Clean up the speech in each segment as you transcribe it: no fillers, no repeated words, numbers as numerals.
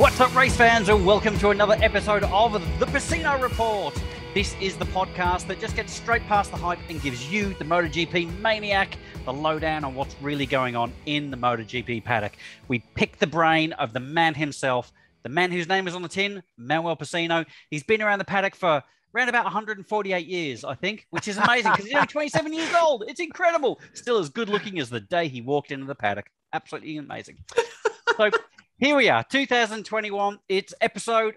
What's up, race fans, and welcome to another episode of the Pecino Report. This is the podcast that just gets straight past the hype and gives you, the MotoGP maniac, the lowdown on what's really going on in the MotoGP paddock. We pick the brain of the man himself, the man whose name is on the tin, Manuel Pecino. He's been around the paddock for around about 148 years, I think, which is amazing because he's only 27 years old. It's incredible. Still as good looking as the day he walked into the paddock. Absolutely amazing. So here we are, 2021. It's episode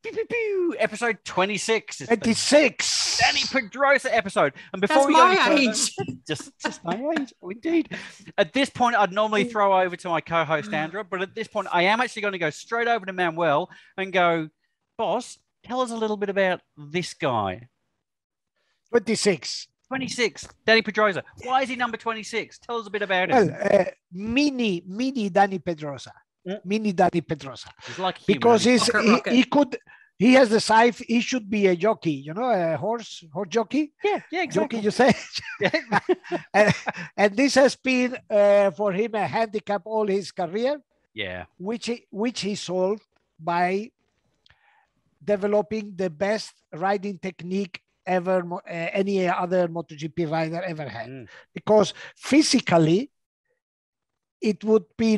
26. It's 26. Dani Pedrosa episode. And before we go any further, just my age, indeed. At this point, I'd normally throw over to my co-host Andra, but at this point, I am actually going to go straight over to Manuel and go, boss, tell us a little bit about this guy. 26. 26. Dani Pedrosa. Why is he number 26? Tell us a bit about him. Well, mini Dani Pedrosa. Mini Dani Pedrosa. He's like human. Because he has the size, he should be a jockey, you know, a horse jockey. Yeah, exactly. Jockey, you say. and this has been for him a handicap all his career. Yeah. Which he solved by developing the best riding technique ever any other MotoGP rider ever had. Because physically it would be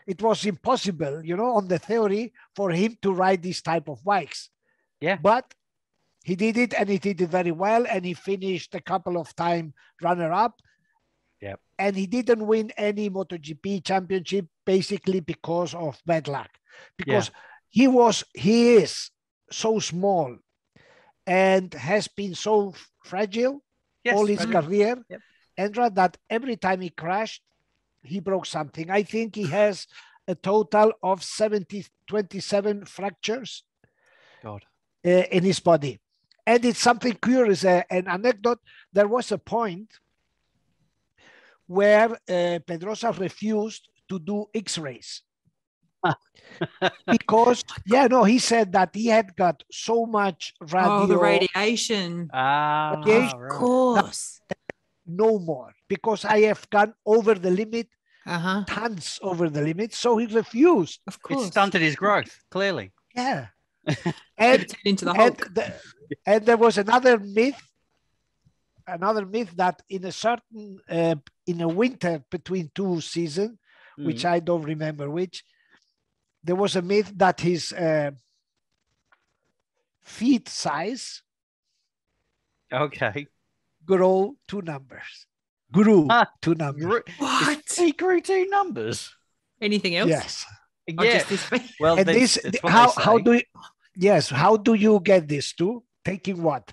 it was impossible, you know, on the theory for him to ride this type of bikes. Yeah. But he did it, and he did it very well, and he finished a couple of time runner-up. Yeah. And he didn't win any MotoGP championship basically because of bad luck. Because he is so small and has been so fragile all his career, Andra, that every time he crashed, he broke something. I think he has a total of 27 fractures in his body. And it's something curious, an anecdote. There was a point where Pedrosa refused to do X-rays. Because, he said that he had got so much the radiation. Of course. No more, because I have gone over the limit, tons over the limit. So he refused. Of course. It stunted his growth, clearly. Yeah. And, into the Hulk. And there was another myth that in a certain, in a winter between two seasons, which I don't remember which, there was a myth that his feet size grew 2 numbers. What? He grew 2 numbers. Anything else? Yes. Yeah. Well, and this how do you get this too? Taking what?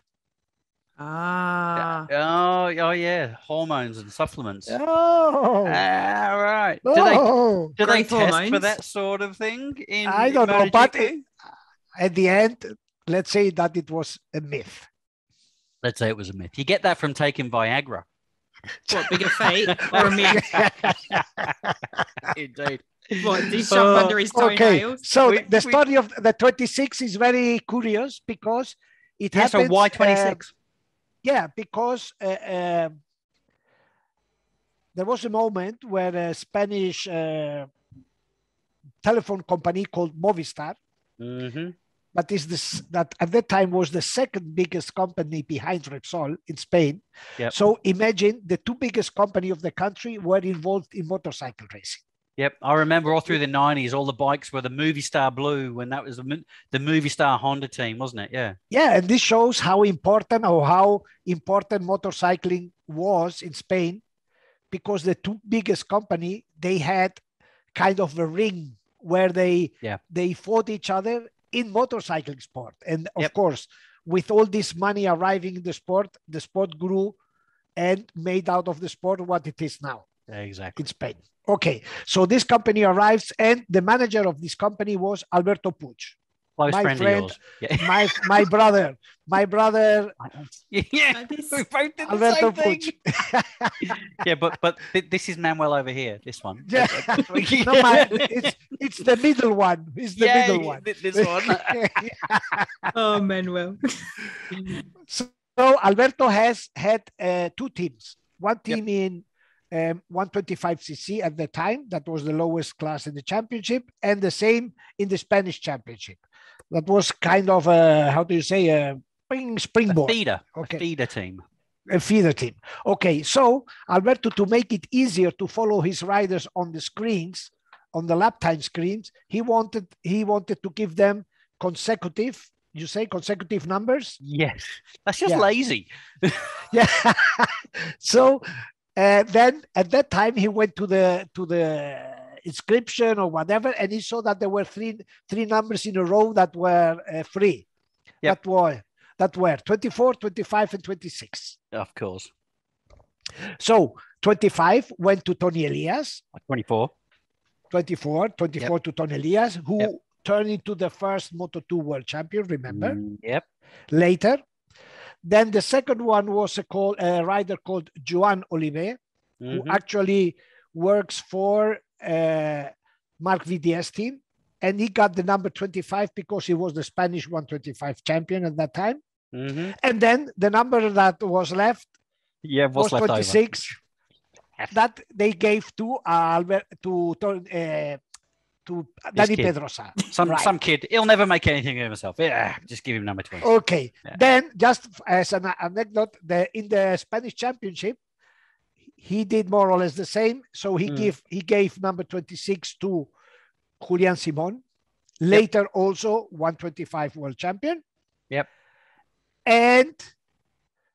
Oh yeah, hormones and supplements. Oh, right. Oh. Do they test for that sort of thing? I don't know, but at the end, let's say that it was a myth. Let's say it was a myth. You get that from taking Viagra. What, bigger fate or a myth? Indeed. What, deep shove under his toenails? So the story of the 26 is very curious because it happens. So why 26? Because there was a moment where a Spanish telephone company called Movistar, but that at that time was the second biggest company behind Repsol in Spain. Yep. So imagine the 2 biggest companies of the country were involved in motorcycle racing. Yep, I remember all through the 90s, all the bikes were the Movistar Blue, when that was the Movistar Honda team, wasn't it? Yeah. Yeah, and this shows how important motorcycling was in Spain, because the 2 biggest company, they had kind of a ring where they fought each other in motorcycling sport. And of course, with all this money arriving in the sport grew and made out of the sport what it is now. Exactly. In Spain. Okay, so this company arrives, and the manager of this company was Alberto Puig. Close friend of yours. Yeah. my brother. Yeah, we both did the Alberto same thing. Yeah, but this is Manuel over here. This one. Yeah. It's the middle one. It's the middle one. This one. Oh, Manuel. So Alberto has had 2 teams. One team in 125cc at the time. That was the lowest class in the championship, and the same in the Spanish championship. That was kind of a, how do you say, a springboard. A feeder team. A feeder team. Okay, so Alberto, to make it easier to follow his riders on the screens, on the lap time screens, he wanted to give them consecutive numbers. Yes, that's just lazy. Yeah. So then at that time he went to the inscription or whatever, and he saw that there were three numbers in a row that were free. Yep. That were 24, 25, and 26. Of course. So 25 went to Tony Elias. 24 to Tony Elias, who turned into the first Moto2 world champion, remember? Yep. Later. Then the second one was a rider called Joan Oliver, who actually works for Mark VDS team. And he got the number 25 because he was the Spanish 125 champion at that time. And then the number that was left was 26. That they gave to Dani Pedrosa. Some kid. He'll never make anything of himself. Yeah, just give him number 20. Okay. Yeah. Then, just as an anecdote, in the Spanish championship, he did more or less the same. So he gave number 26 to Julian Simon, later also 125 world champion. Yep. And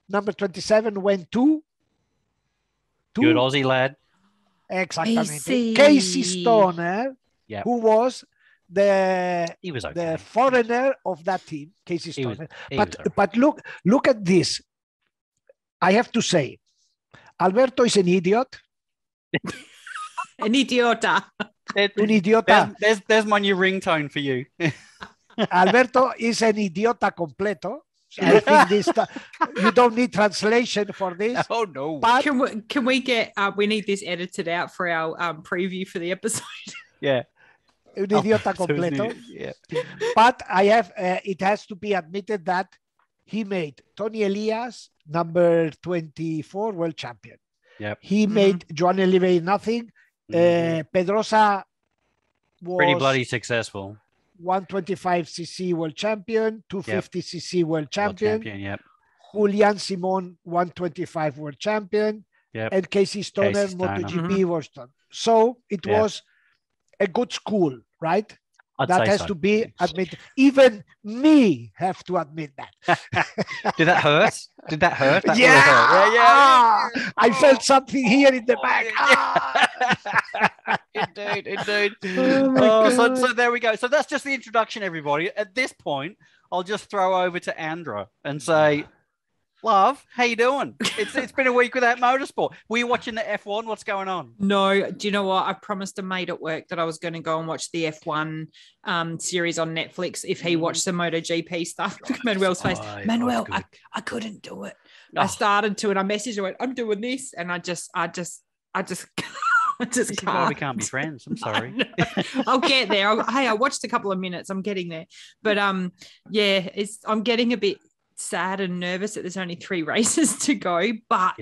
number 27 went to good Aussie lad. Exactly. Casey Stoner, who was the foreigner of that team, Casey Stoner. But look at this. I have to say, Alberto is an idiot. An idiota. Un idiota. There's my new ringtone for you. Alberto is an idiota completo. I think this you don't need translation for this. Oh no! But can we get? We need this edited out for our preview for the episode. Yeah. Un idiota completo. Yeah. But I have. It has to be admitted that he made Tony Elias number 24 world champion. Yeah. He made Joan Oliver nothing. Pedrosa was pretty bloody successful. 125cc world champion, 250cc world champion. Yep. Julian Simon, 125 world champion. Yep. And Casey Stoner, MotoGP world champion. So it was a good school, right? That has to be admitted. Even me have to admit that. Did that hurt? That hurt? Yeah. I felt something here in the back. Indeed. So there we go. So that's just the introduction, everybody. At this point, I'll just throw over to Andra and say, love, how you doing? It's been a week without motorsport. Were you watching the F1? What's going on? No. Do you know what? I promised a mate at work that I was going to go and watch the F1 series on Netflix if he watched the MotoGP stuff. Manuel's face. Manuel, I couldn't do it. I started to, and I messaged her, went, I'm doing this, and I just I just can't. Why we can't be friends. I'm sorry. I'll get there. I watched a couple of minutes. I'm getting there, but I'm getting a bit sad and nervous that there's only 3 races to go, but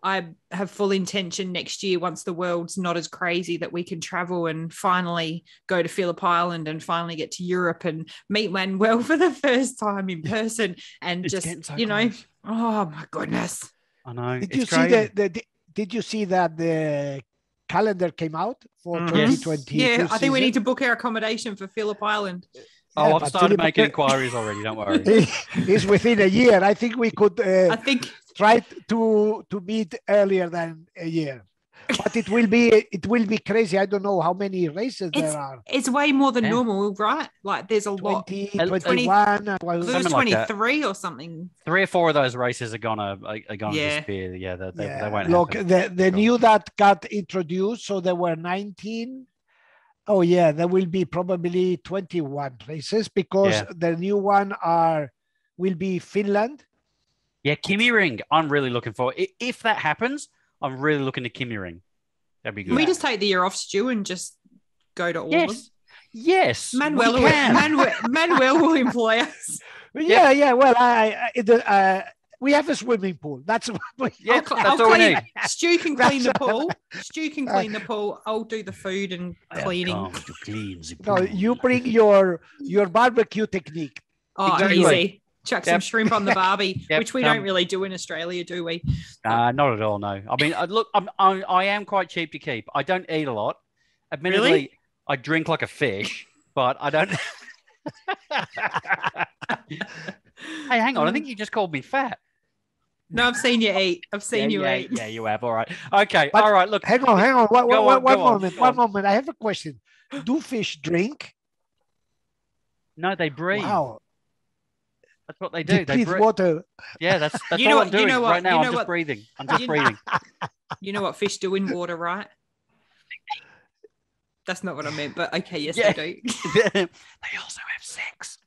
I have full intention next year, once the world's not as crazy, that we can travel and finally go to Phillip Island and finally get to Europe and meet Manuel for the first time in person. And it's just, so close. Oh my goodness. I know. Did you see that the calendar came out for 2020? Yeah, I think we need to book our accommodation for Phillip Island. Oh, I've started making inquiries already. Don't worry. It's within a year. I think we could try to meet earlier than a year. But it will be crazy. I don't know how many races there are. It's way more than normal, right? Like there's a lot. 21. There's 23 or something. 3 or 4 of those races are gonna disappear. Yeah, they won't. Look, the new that got introduced, so there were 19. Oh yeah, there will be probably 21 races because the new one will be Finland. Yeah, Kimi Ring. I'm really looking for. If that happens, I'm really looking to Kimi Ring. That'd be good. Can we just take the year off, Stu, and just go to all of them? Yes. Manuel will employ us. Yeah. Well, we have a swimming pool. That's what we. Yeah, that's all we need. Stu can clean the pool. Stu can clean the pool. I'll do the food and cleaning. To clean the No, pool. you bring your barbecue technique. Oh, Exactly. easy. Chuck some shrimp on the barbie, Yep, which we don't really do in Australia, do we? Not at all, no. I mean, look, I am quite cheap to keep. I don't eat a lot. Admittedly, Really? I drink like a fish, but I don't. Hey, hang on. I think you just called me fat. No, I've seen you eat. I've seen you eat. Yeah, you have. All right. Okay. But all right. Look. Hang on. One on. moment. I have a question. Do fish drink? No, they breathe. Wow. That's what they do. They breathe water. Yeah, that's You all know I'm what- you doing know what- right now. you I'm know just what- breathing. I'm just breathing. You know what fish do in water, right? That's not what I meant, but okay, yes, Yeah. they do. They also have sex.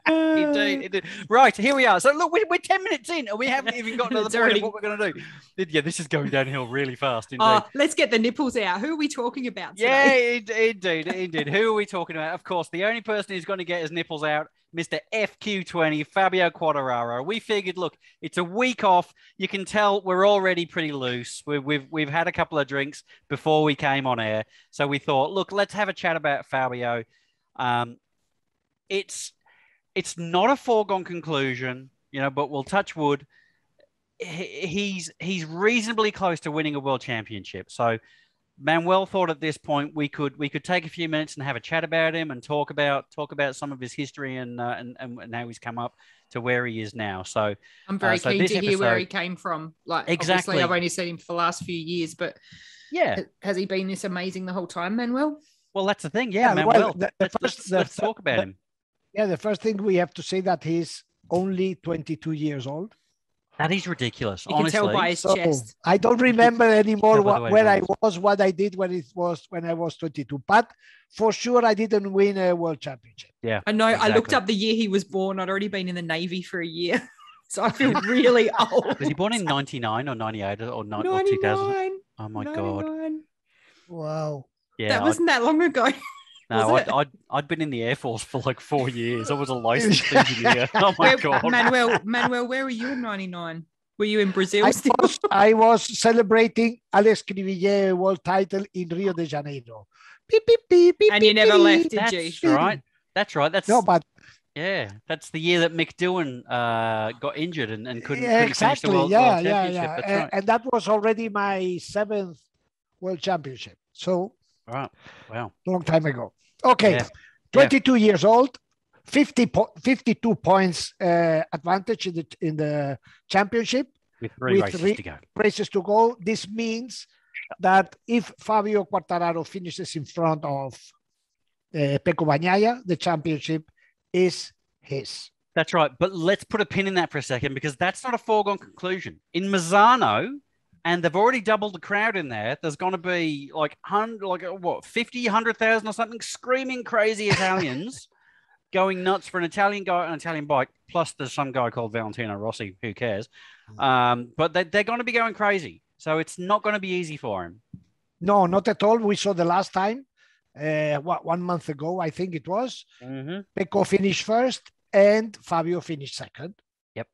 Indeed. Right, here we are. So look, we're 10 minutes in and we haven't even gotten to the It's point already- of what we're going to do. Yeah, this is going downhill really fast. Indeed. Oh, let's get the nipples out. Who are we talking about today? Yeah, indeed. Who are we talking about? Of course, the only person who's going to get his nipples out, Mr. FQ20, Fabio Quartararo. We figured, look, it's a week off. You can tell we're already pretty loose. We've had a couple of drinks before we came on air, so we thought, look, let's have a chat about Fabio. It's not a foregone conclusion, but we'll touch wood. He's reasonably close to winning a world championship. So Manuel thought at this point we could take a few minutes and have a chat about him and talk about some of his history and how he's come up to where he is now. So I'm very so keen this to hear where episode- he came from. Like, Exactly. obviously, I've only seen him for the last few years, but Yeah, has he been this amazing the whole time, Manuel? well, that's the thing. Yeah, Yeah, Manuel. well, Let's talk about him. Yeah, the first thing we have to say that he's only 22 years old. That is ridiculous. You honestly, can tell by his So chest. I don't remember anymore tell by the way where he I runs. was, what I did when I was 22. But for sure, I didn't win a world championship. yeah, I know. I looked exactly. up the year he was born. I'd already been in the Navy for a year. So I feel really old. Was he born in 99 or 98 or 2000? 99. Oh my god! 99. Wow. Yeah, That wasn't that long ago. No, Was it? I'd been in the Air Force for like 4 years. I was a licensed engineer. Oh my god! Manuel, where were you in 99? Were you in Brazil still? I was celebrating Alex Cribillé world title in Rio de Janeiro. Beep, beep, beep, beep, And you beep, never beep. left, did That's you? right. That's right. That's No, but that's the year that Mick Doohan got injured and couldn't finish the exactly. world Yeah. championship. That's right. And that was already my 7th world championship. So All right. Wow. long time ago. Okay. Yeah. 22 years old, 52 points advantage in the championship. With three With races to go. Races to go. This means that if Fabio Quartararo finishes in front of Pecco Bagnaia, the championship is his. That's right. But let's put a pin in that for a second because that's not a foregone conclusion. In Misano, and they've already doubled the crowd in there, there's going to be like 50, 100,000 or something screaming crazy Italians going nuts for an Italian guy on an Italian bike. Plus, there's some guy called Valentino Rossi. Who cares? But they're going to be going crazy. So it's not going to be easy for him. No, not at all. We saw the last time, 1 month ago, I think it was. Mm-hmm. Pecco finished first and Fabio finished second. Yep.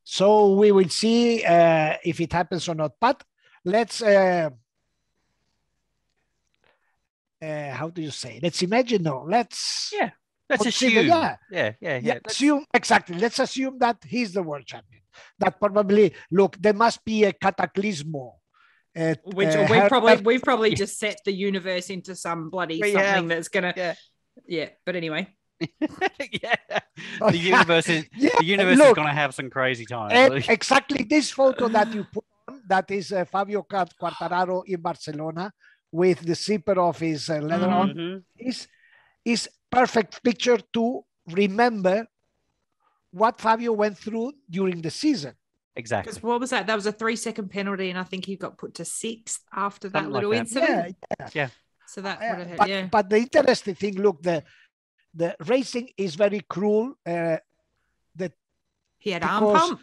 So we will see if it happens or not. But let's, how do you say? Let's imagine, let's assume. Yeah. Yeah. Assume, exactly. Let's assume that he's the world champion. That probably, look, there must be a cataclysmo. Which we've probably just set the universe into some bloody something that's gonna. Yeah. But anyway. The universe is is going to have some crazy times. Exactly this photo that you put on, that is Fabio Quartararo in Barcelona with the zipper of his leather on, is perfect picture to remember what Fabio went through during the season. Exactly. Because what was that? That was a 3-second penalty, and I think he got put to 6th after that Something little like that. incident. Yeah. So that would have had, But the interesting thing, look, the racing is very cruel. He had arm pump.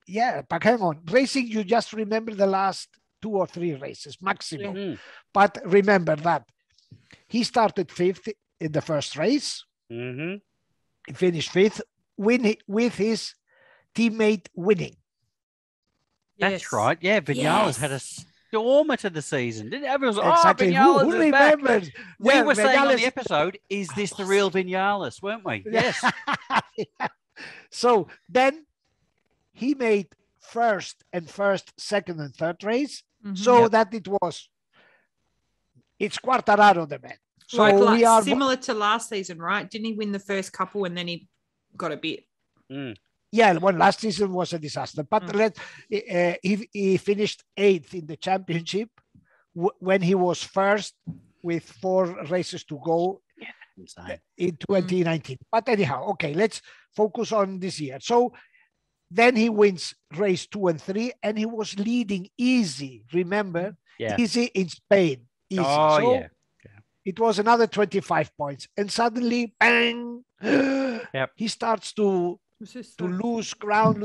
Yeah, but hang on. Racing, you just remember the last 2 or 3 races maximum. Mm-hmm. But remember that he started 5th in the first race. Mm-hmm. He finished 5th. with his teammate winning. That's right. Yeah, Vinales had a stormer to the season. Didn't everyone? Exactly. Vinales Who is back. remembers? We were saying on Vinales... the episode, is this the real Vinales, weren't we? Yes. So then he made first, second, and third race. So that it's Quartararo the man. So like we are similar to last season, right? Didn't he win the first couple and then he got a bit? Yeah, well, last season was a disaster. But he finished 8th in the championship when he was first with 4 races to go in 2019. But anyhow, okay, let's focus on this year. So then he wins race 2 and 3, and he was leading easy. Remember, easy in Spain. Easy. Oh, so it was another 25 points, and suddenly, bang! He starts to lose ground.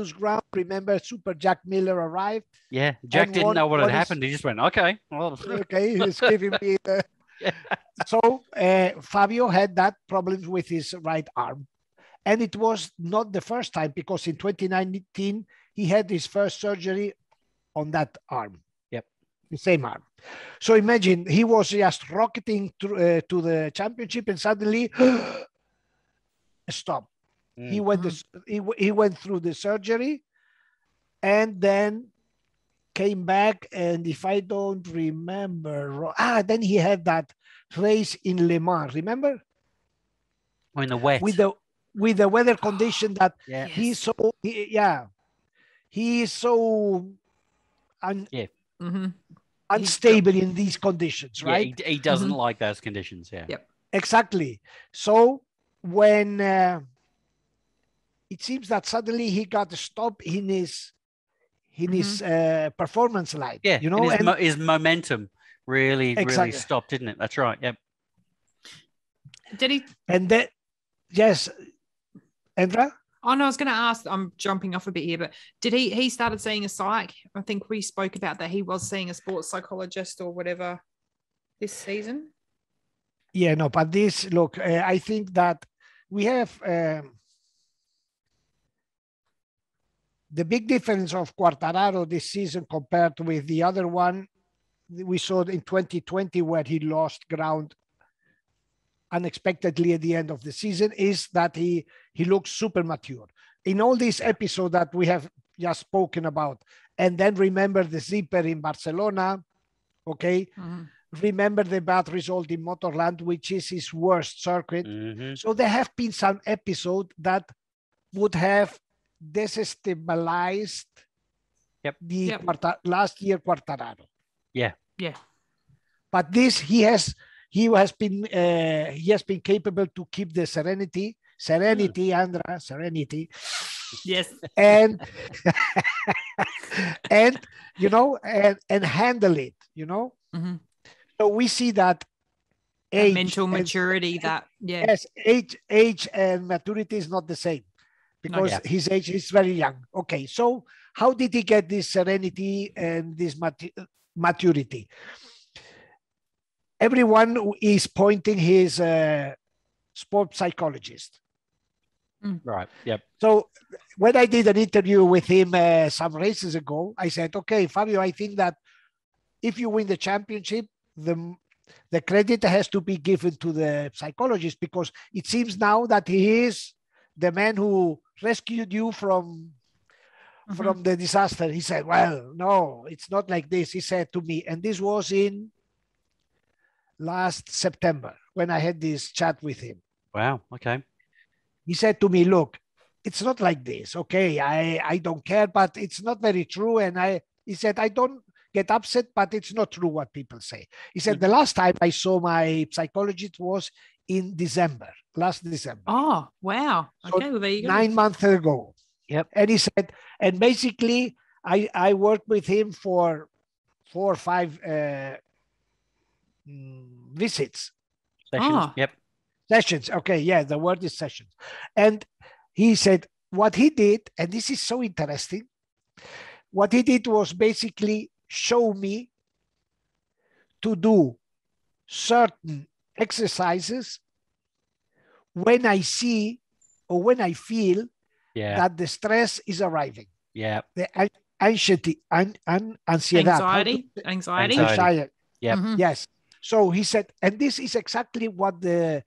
Remember, Super Jack Miller arrived. Yeah, Jack didn't know what had happened. He just went, okay. Well. Okay, he's giving me the... So Fabio had that problem with his right arm. And it was not the first time, because in 2019, he had his first surgery on that arm. The same arm. So imagine, he was just rocketing to the championship, and suddenly, stop. He went through the surgery, and then came back. And if I don't remember, then he had that race in Le Mans. Remember? In the wet. With the weather condition that he's so unstable in these conditions, right? He doesn't like those conditions. Exactly. So when it seems that suddenly he got a stop in his performance line, you know, and his momentum really stopped, didn't it? That's right. Yep. Did he? And then Andra? Oh no, I was going to ask. I'm jumping off a bit here, but did he started seeing a psych? I think we spoke about that. He was seeing a sports psychologist or whatever this season. Yeah, no, but this look, I think that we have the big difference of Quartararo this season compared with the other one we saw in 2020, where he lost ground unexpectedly at the end of the season, is that he looks super mature in all these episodes that we have just spoken about. And then remember the zipper in Barcelona, okay? Remember the bad result in Motorland, which is his worst circuit. So there have been some episodes that would have destabilized the last year Quartararo. But this he has been capable to keep the serenity, Andra, serenity. Yes. And and you know, and handle it, you know. So we see that age, mental maturity, age and maturity is not the same, because his age is very young. Okay, so how did he get this serenity and this maturity? Everyone is pointing his sports psychologist. Right. Yep. So when I did an interview with him some races ago, I said, okay, Fabio, I think that if you win the championship, the credit has to be given to the psychologist, because it seems now that he is the man who rescued you from the disaster. He said, well, no, it's not like this. He said to me, and this was in last September when I had this chat with him. Wow. Okay. He said to me, look, it's not like this. Okay. I don't care, but it's not very true. And he said, I don't get upset, but it's not true what people say. He said, the last time I saw my psychologist was in last December. Oh, wow. Okay. So well, there you go. 9 months ago. Yep. And he said, and basically I worked with him for 4 or 5 visits. Sessions. Yep. Sessions. Okay. Yeah. The word is sessions. And he said what he did, and this is so interesting. What he did was basically show me to do certain exercises when I see or when I feel that the stress is arriving. Yeah. The anxiety, anxiety. Yep. Mm-hmm. Yes. So he said, and this is exactly what the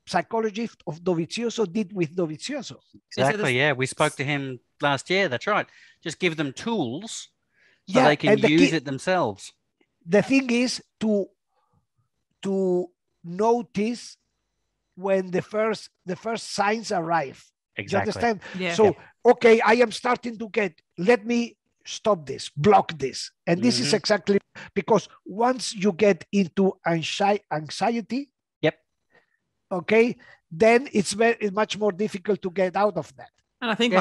psychology of Dovizioso did with Dovizioso. Exactly. Yeah. We spoke to him last year. That's right. Just give them tools so they can use it themselves. The thing is to notice when the first signs arrive. Exactly. You understand? Yeah. So, okay, I am starting to let me stop this, block this. And this is exactly because once you get into anxiety, okay, then it's much more difficult to get out of that. And I think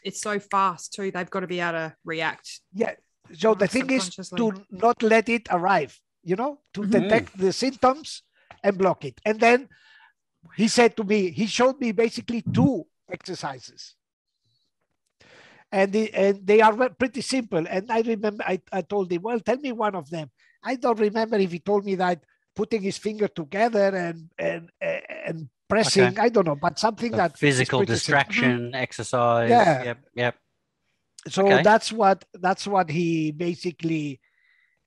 it's so fast too. They've got to be able to react. Yeah. So the thing is to not let it arrive, to detect the symptoms and block it. And then he showed me basically 2 exercises. And they are pretty simple. And I remember I told him, well, tell me one of them. I don't remember if he told me that putting his finger together and pressing, I don't know, but something that physical distraction exercise. Yeah. Yep. So that's what he basically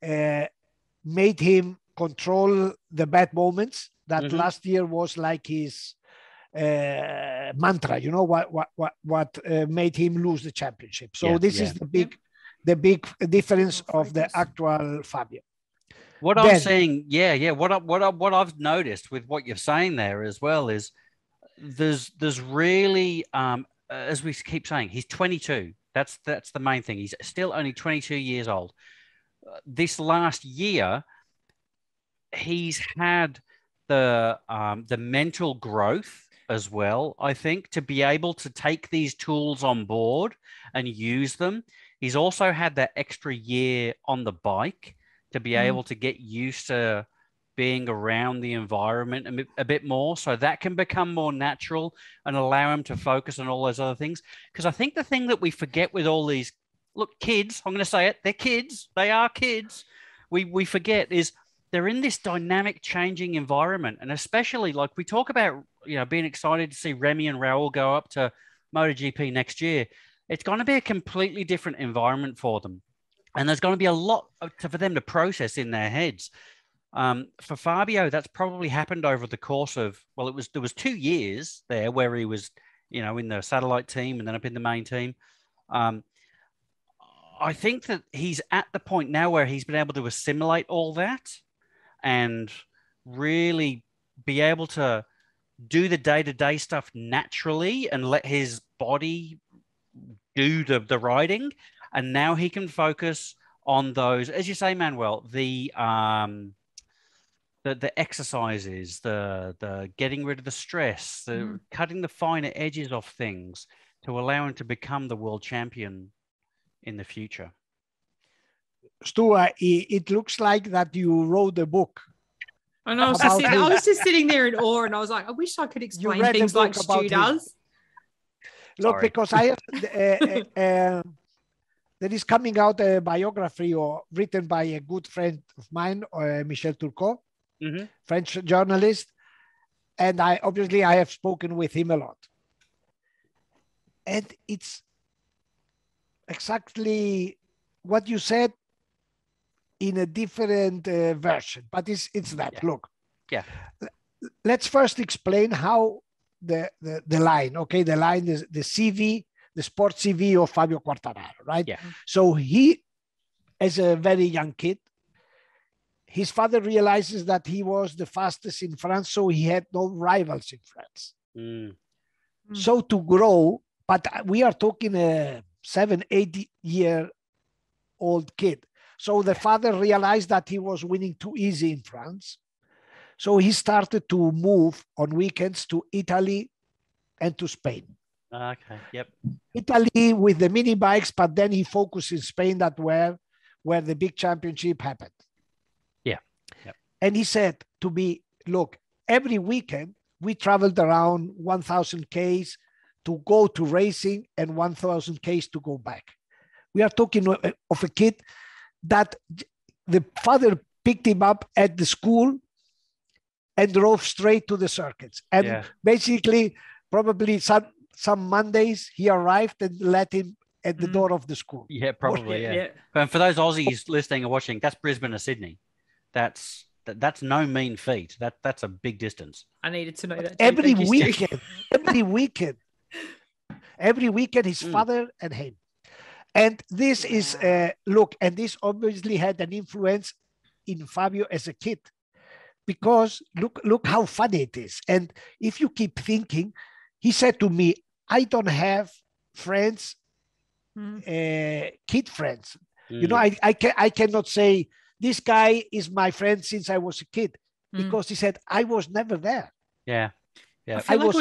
made him control the bad moments. That last year was like his mantra, what made him lose the championship. So this is the big difference of the actual Fabio. What I'm saying, what I've noticed with what you're saying there as well is there's really as we keep saying, he's 22. That's the main thing. He's still only 22 years old. This last year, he's had the mental growth as well, I think, to be able to take these tools on board and use them. He's also had that extra year on the bike to be able to get used to being around the environment a bit more, so that can become more natural and allow him to focus on all those other things. Because I think the thing that we forget with all these, kids, I'm going to say it, they're kids, they are kids. We forget is they're in this dynamic, changing environment. And especially like we talk about, being excited to see Remy and Raul go up to MotoGP next year. It's going to be a completely different environment for them. And there's going to be a lot for them to process in their heads. For Fabio, that's probably happened over the course of, there was 2 years there where he was, in the satellite team and then up in the main team. I think that he's at the point now where he's been able to assimilate all that and really be able to do the day-to-day stuff naturally and let his body do the riding. And now he can focus on those, as you say, Manuel, the exercises, the getting rid of the stress, the cutting the finer edges off things to allow him to become the world champion in the future. Stu, it looks like that you wrote a book. I know. I was just sitting there in awe, and I was like, I wish I could explain things like Stu does. Look, because I have there is coming out a biography written by a good friend of mine, Michel Turcot, French journalist, and I have spoken with him a lot, and it's exactly what you said in a different version, but it's that. Look, let's first explain how the line, okay, the line is the CV, the sports CV of Fabio Quartararo, right? Yeah. So he, as a very young kid, his father realizes that he was the fastest in France, so he had no rivals in France. So to grow, but we are talking a 7-8 year old kid. So the father realized that he was winning too easy in France. So he started to move on weekends to Italy and to Spain. Okay. Yep. Italy with the mini bikes, but then he focused in Spain, that where the big championship happened. Yeah. Yep. And he said to me, look, every weekend we traveled around 1,000 Ks to go to racing and 1,000 Ks to go back. We are talking of a kid that the father picked him up at the school and drove straight to the circuits. And basically, probably some Mondays he arrived and let him at the door of the school. Yeah, probably. Yeah. And for those Aussies listening or watching, that's Brisbane to Sydney. That's no mean feat. That's a big distance. I needed to know that. Every weekend, his father and him. And this is, and this obviously had an influence in Fabio as a kid, because look how funny it is. And if you keep thinking, he said to me, I don't have friends, kid friends. You know, I cannot say, this guy is my friend since I was a kid, because he said, I was never there. Yeah. I was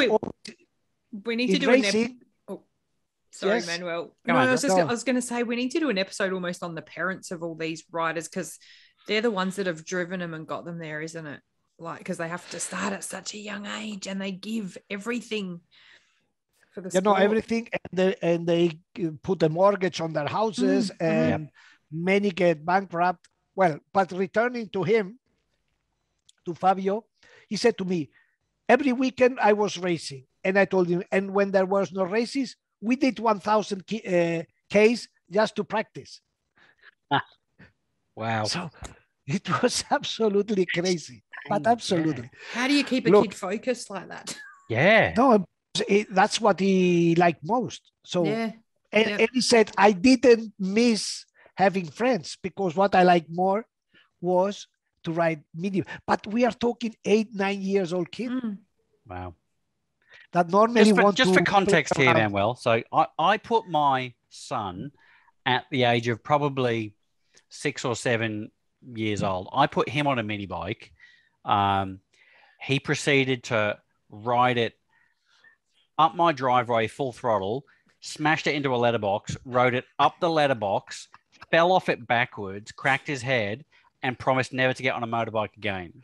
we need to do racing. Sorry, yes. Manuel. No, I was going to say, we need to do an episode almost on the parents of all these riders, because they're the ones that have driven them and got them there, isn't it? Like, because they have to start at such a young age and they give everything for the sport. Everything, and they put a mortgage on their houses, and many get bankrupt. Well, but returning to him, to Fabio, he said to me, every weekend I was racing. And I told him, and when there was no races, we did 1,000 Ks just to practice. Wow. So it was absolutely crazy, but absolutely. How do you keep a kid focused like that? Yeah. No, that's what he liked most. So, and he said, I didn't miss having friends, because what I liked more was to ride medium. But we are talking 8-9 years old kid. Wow. That normally just for context here, Manuel. So I put my son at the age of probably 6 or 7 years old. I put him on a mini bike. He proceeded to ride it up my driveway full throttle, smashed it into a letterbox, rode it up the letterbox, fell off it backwards, cracked his head, and promised never to get on a motorbike again.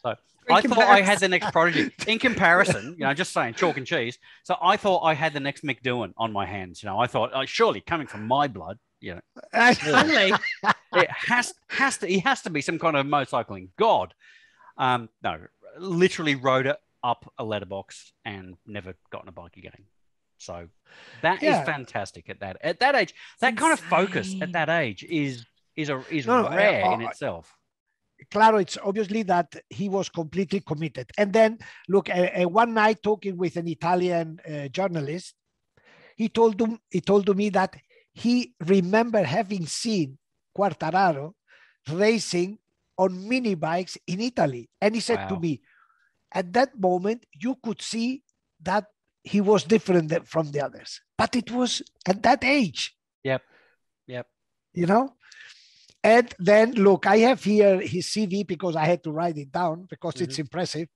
So I thought I had the next prodigy. In comparison, just saying, chalk and cheese. So I thought I had the next Mick Doohan on my hands. I thought, surely coming from my blood, Finally, it has to. He has to be some kind of motorcycling god. No, literally rode it up a letterbox and never got on a bike again. So that is fantastic at that age. That kind of focus at that age is rare in itself. Claro, it's obviously that he was completely committed. And then, look, one night talking with an Italian journalist, he told me that he remembered having seen Quartararo racing on mini bikes in Italy. And he said to me, at that moment, you could see that he was different from the others. But it was at that age. Yep. And then, look, I have here his CV because I had to write it down because it's impressive.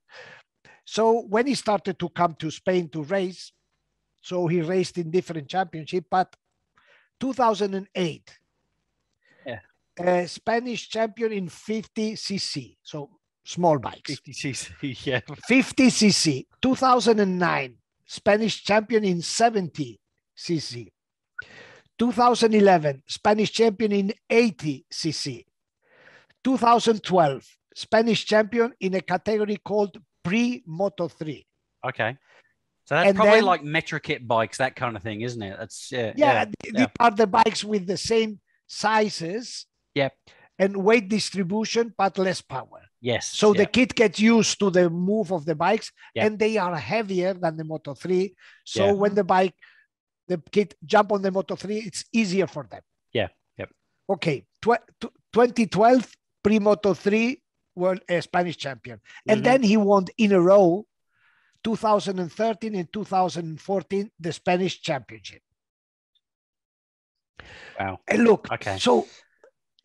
So when he started to come to Spain to race, so he raced in different championships, but 2008, Spanish champion in 50cc, so small bikes. 50cc, yeah. 50cc. 2009, Spanish champion in 70cc. 2011, Spanish champion in 80cc. 2012, Spanish champion in a category called Pre-Moto 3. Okay. So that's probably like Metrokit bikes, that kind of thing, isn't it? That's these are the bikes with the same sizes and weight distribution, but less power. Yes. So the kid gets used to the move of the bikes, and they are heavier than the Moto 3. So when the kid jump on the Moto 3, it's easier for them. Yeah. Yep. Okay. 2012 Pre-Moto 3 world Spanish champion. And then he won in a row 2013 and 2014 the Spanish championship. Wow. And look,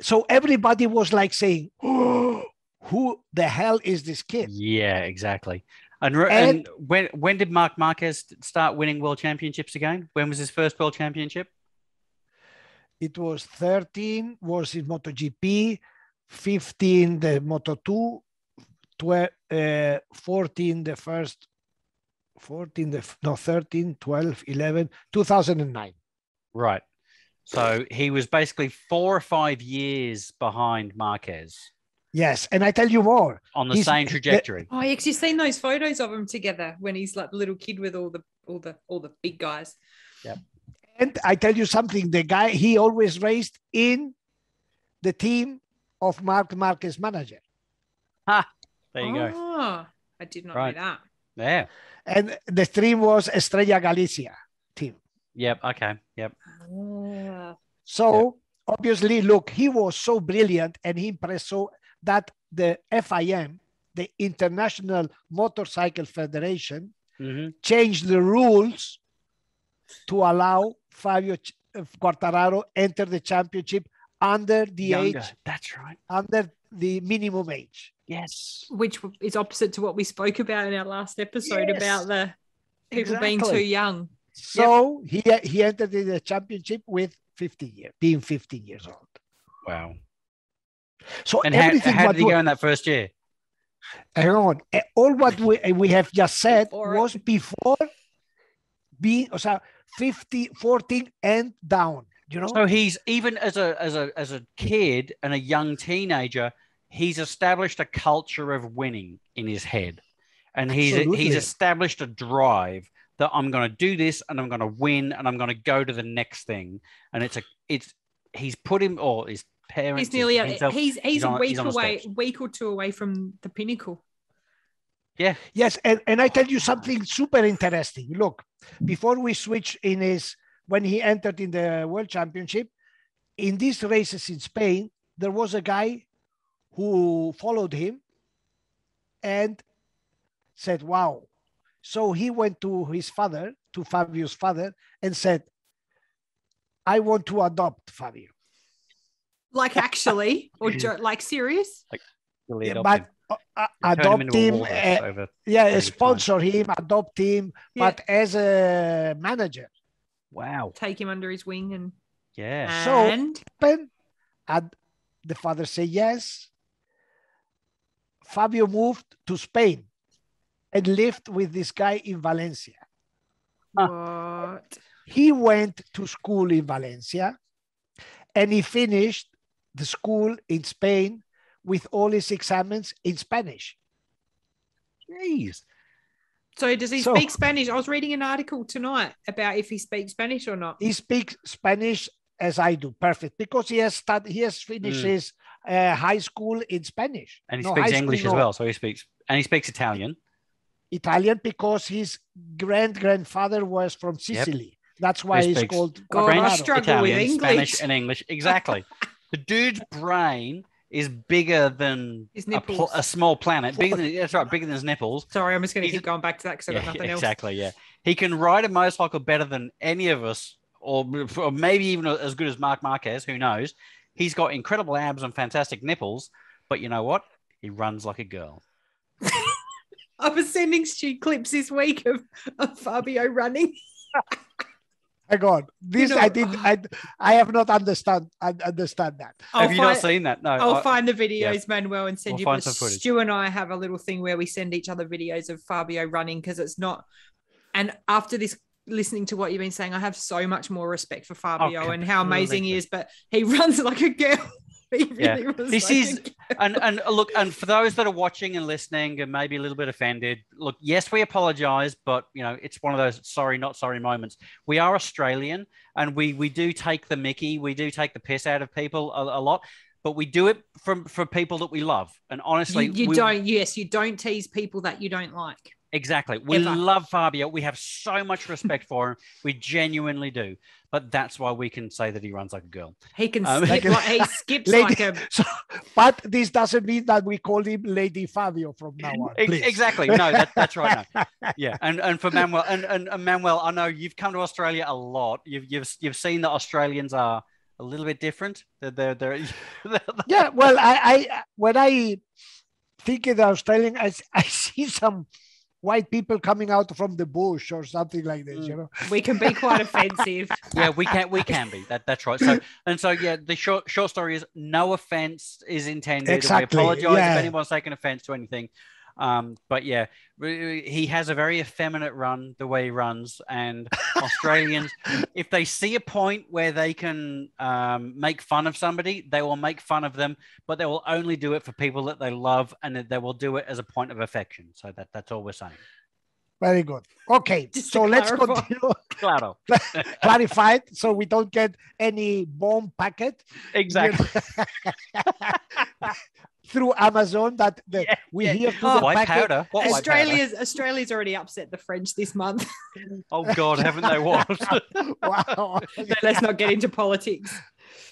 so everybody was like saying, oh, who the hell is this kid? Yeah, exactly. And when did Marc Marquez start winning world championships again? When was his first world championship? It was 13, was in MotoGP, 15 the Moto2, 14 the first, 13, 12, 11, 2009. Right. So he was basically 4 or 5 years behind Marquez. Yes, and I tell you more. On the same trajectory. Oh, yeah, because you've seen those photos of him together when he's like the little kid with all the big guys. Yep. And I tell you something, the guy, he always raced in the team of Marc Marquez' manager. There you go. Oh, I did not know that. Yeah. And the team was Estrella Galicia team. Yep. Okay. Yep. So obviously, look, he was so brilliant and he impressed so that the FIM, the International Motorcycle Federation, changed the rules to allow Fabio Quartararo enter the championship under the age. That's right. Under the minimum age. Yes. Which is opposite to what we spoke about in our last episode about the people being too young. So he entered in the championship with 15 years, being 15 years old. Wow. So and everything how did he go in that first year? Hang on. All what we have just said was before being 14 and down. You know. So he's even as a kid and a young teenager, he's established a culture of winning in his head, and he's established a drive that I'm going to do this and I'm going to win and I'm going to go to the next thing. And he's put him or his parents. He's nearly he's a week or two away from the pinnacle. Yeah. Yes, and I tell you something super interesting. Look, before we switch when he entered in the World Championship, in these races in Spain, there was a guy who followed him and said, wow. So he went to his father, to Fabio's father, and said, I want to adopt Fabio. Like actually, or like serious? Like really but adopt him, sponsor him, adopt him, but as a manager. Wow. Take him under his wing and So the father said yes. Fabio moved to Spain and lived with this guy in Valencia. What? He went to school in Valencia and he finished the school in Spain with all his exams in Spanish. Jeez. So does he speak Spanish? I was reading an article tonight about if he speaks Spanish or not. He speaks Spanish as I do, perfect, because he has finished his high school in Spanish. And he speaks English as well, so he speaks Italian. Italian because his grandfather was from Sicily. Yep. That's why he's called. God, I struggle Italian, with English. Spanish and English. Exactly. The dude's brain is bigger than a small planet. Bigger than his nipples. Sorry, I'm just going to keep going back to that because I've got nothing else. Exactly, yeah. He can ride a motorcycle better than any of us, or maybe even as good as Marc Marquez, who knows. He's got incredible abs and fantastic nipples, but you know what? He runs like a girl. I was sending Stu clips this week of Fabio running. Hang on. This I have not understand that. Have you not seen that? No. I'll find the videos, Manuel, and send you. But Stu and I have a little thing where we send each other videos of Fabio running because it's not. And after this, listening to what you've been saying, I have so much more respect for Fabio and how amazing he is. But he runs like a girl. He really runs this like is and look, and for those that are watching and listening and maybe a little bit offended, look, yes, we apologize, but it's one of those sorry not sorry moments. We are Australian and we do take the mickey, we do take the piss out of people a lot, but we do it for people that we love. And honestly, you don't tease people that you don't like. Exactly. We love Fabio. We have so much respect for him. We genuinely do. But that's why we can say that he runs like a girl. He can skip he skips like a... But this doesn't mean that we call him Lady Fabio from now on. Please. Exactly. No, that's right. No. Yeah. And for Manuel, and Manuel, I know you've come to Australia a lot. You've seen that Australians are a little bit different. They're yeah. Well, I when I think of the Australian, I see some white people coming out from the bush or something like this, We can be quite offensive. Yeah, we can be. That's right. So yeah, the short story is no offense is intended. Exactly. We apologize if anyone's taken offense to anything. But yeah, he has a very effeminate run the way he runs, and Australians, if they see a point where they can make fun of somebody, they will make fun of them, but they will only do it for people that they love, and they will do it as a point of affection. So that's all we're saying. Very good. Okay, so let's continue. Claro. Clarified, so we don't get any bomb packet. Exactly. Through Amazon that we hear through the white packet. Powder. Australia's already upset the French this month. Oh God, haven't they what? Wow. Let's not get into politics.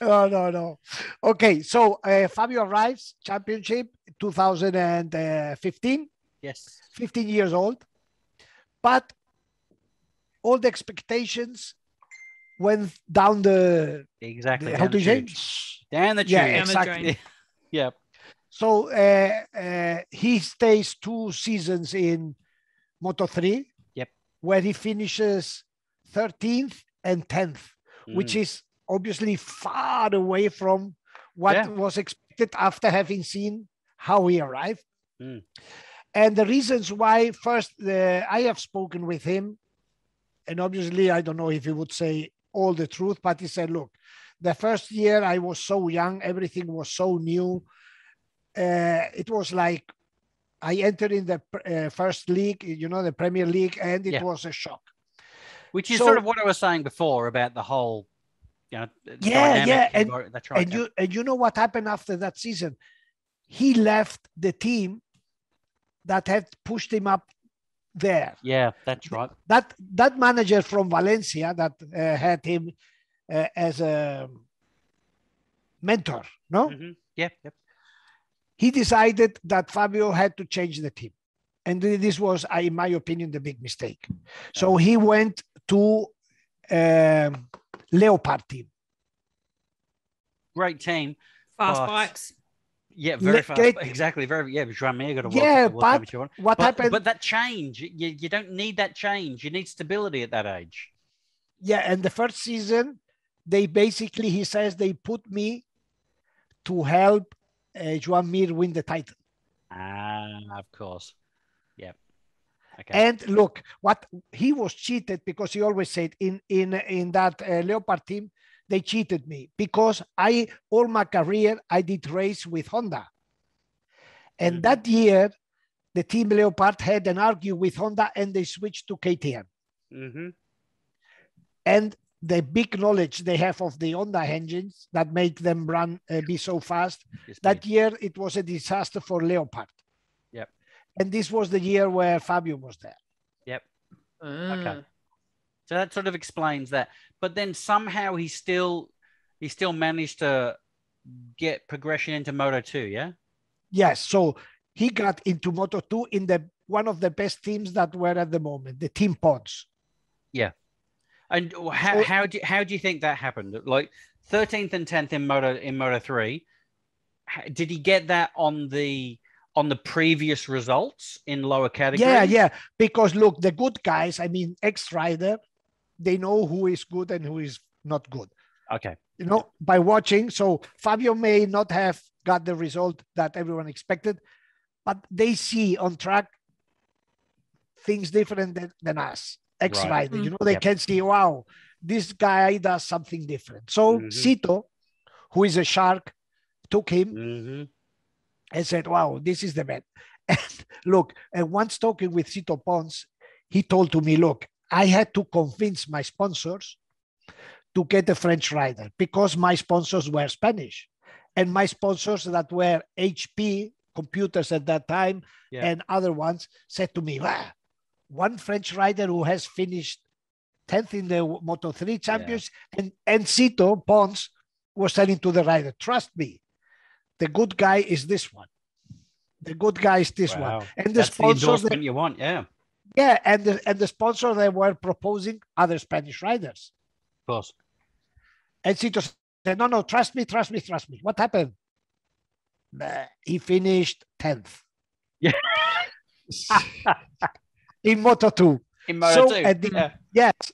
No. Okay, so Fabio arrives championship 2015. Yes. 15 years old. But all the expectations went down the how do you say? Down the tube. Yeah, exactly. Yeah. So he stays 2 seasons in Moto3. Yep. Where he finishes 13th and 10th, which is obviously far away from what was expected after having seen how he arrived. And the reasons why, first, I have spoken with him, and obviously I don't know if he would say all the truth, but he said, look, the first year I was so young, everything was so new. It was like I entered in the first league, the Premier League, and it was a shock. Which is sort of what I was saying before about the whole, dynamic. And that's right. And you know what happened after that season? He left the team that had pushed him up there. Yeah, that's right. That manager from Valencia that had him as a mentor, no? Mm-hmm. Yep. He decided that Fabio had to change the team. And this was, in my opinion, the big mistake. So he went to Leopard team. Great team. Fast bikes. Yeah, very fast. Exactly. Jean-Mir got a World Championship. What happened? But that change, you don't need that change. You need stability at that age. Yeah, and the first season, he says they put me to help Jean-Mir win the title. Of course. Yeah. Okay. And look, what he was cheated because he always said in that Leopard team, they cheated me because all my career, I did race with Honda. And that year, the team Leopard had an argue with Honda and they switched to KTM. Mm-hmm. And the big knowledge they have of the Honda engines that make them run, be so fast. That year, it was a disaster for Leopard. Yep. And this was the year where Fabio was there. Yep. Okay. So that sort of explains that. But then somehow he still managed to get progression into Moto2, yeah? Yes. So he got into Moto2 in one of the best teams that were at the moment, the Team Pods. Yeah. And how do you think that happened? Like 13th and 10th in Moto3, did he get that on the previous results in lower categories? Yeah. Because look, the good guys, ex-rider, they know who is good and who is not good. Okay. By watching. So Fabio may not have got the result that everyone expected, but they see on track things different than us, ex-rider. Right. They can see, wow, this guy does something different. So Sito, who is a shark, took him and said, wow, this is the man. And look, and once talking with Sito Pons, he told to me, look, I had to convince my sponsors to get a French rider because my sponsors were Spanish. And my sponsors that were HP computers at that time and other ones said to me, wow, one French rider who has finished 10th in the Moto3 champions and Sito Pons was telling to the rider, trust me, the good guy is this one. The good guy is this one. And the sponsors the endorsement you want, Yeah, and the sponsor, they were proposing other Spanish riders. Of course. And Sito said, no, trust me. What happened? He finished 10th. Yeah. In Moto2. In Moto2.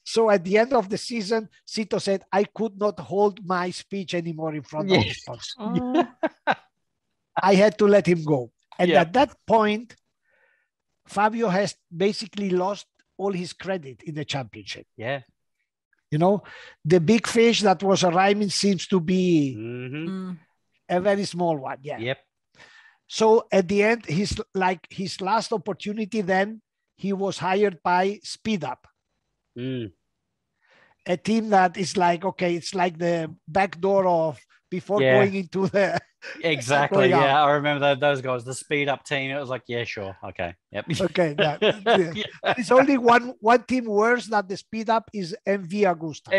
So at the end of the season, Sito said, I could not hold my speech anymore in front of the sponsor. I had to let him go. And at that point, Fabio has basically lost all his credit in the championship. Yeah. You know, the big fish that was arriving seems to be a very small one. Yeah. Yep. So at the end, his last opportunity, then he was hired by Speed Up. A team that is like, okay, it's like the back door of before going into the exactly. Yeah, I remember those guys, the Speed Up team. It was like, yeah, sure, okay, yep. Okay, it's only one team worse than the Speed Up is MV Augusta.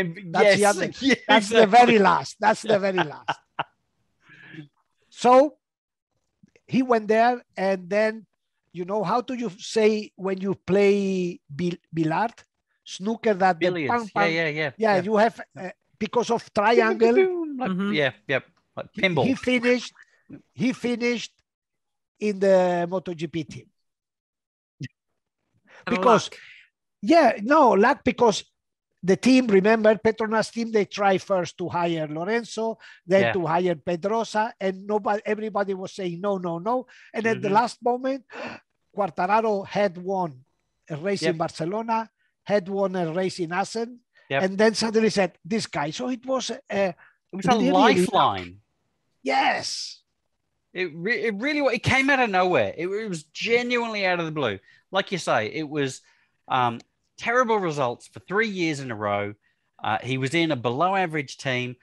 That's the very last. That's the very last. So he went there, and then, you know, how do you say when you play billard? Snooker, that billiards. Yeah, you have because of triangle. Like pinball. He finished in the MotoGP team. Because luck, because the team, remember, Petronas team, they try first to hire Lorenzo, then to hire Pedrosa, and everybody was saying no. And at the last moment, Quartararo had won a race in Barcelona, had won a race in Assen, and then suddenly said, this guy. So it was a lifeline. Yes. It came out of nowhere. It was genuinely out of the blue. Like you say, it was terrible results for 3 years in a row. He was in a below average team.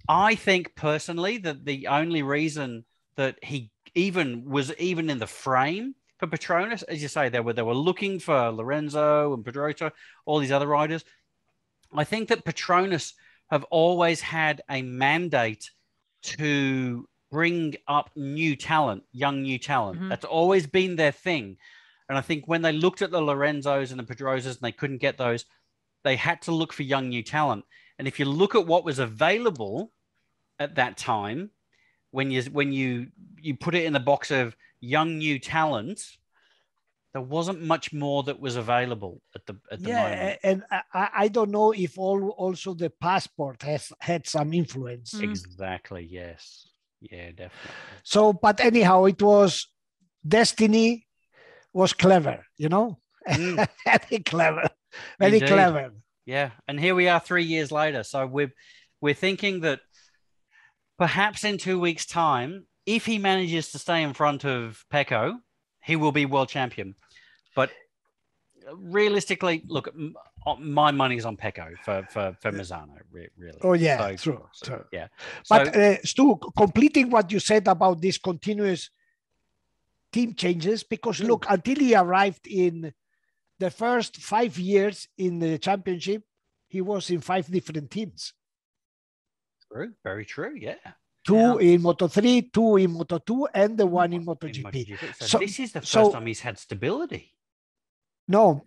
I think personally that the only reason that he was in the frame for Petronas, as you say, they were looking for Lorenzo and Pedrosa, all these other riders. I think that Petronas have always had a mandate to bring up new talent, young new talent. That's always been their thing. And I think when they looked at the Lorenzos and the Pedrosas and they couldn't get those, they had to look for young new talent. And if you look at what was available at that time, when you put it in the box of young new talent, there wasn't much more that was available at the moment. And I don't know if also the passport has had some influence. Exactly. Yes. Yeah, definitely. So, but anyhow, it was destiny was clever, you know, very clever, very Indeed. clever. Yeah, and here we are 3 years later. So we're thinking that perhaps in 2 weeks' time, if he manages to stay in front of Pecco, he will be world champion. But realistically, look, my money's on Pecco for Misano, really. Oh yeah, true. Yeah. But Stu, completing what you said about this continuous team changes, because look, until he arrived in the first 5 years in the championship, he was in 5 different teams. True, very true. Yeah. 2 in Moto3, 2 in Moto2, and the 1 in MotoGP. So this is the first time he's had stability. No,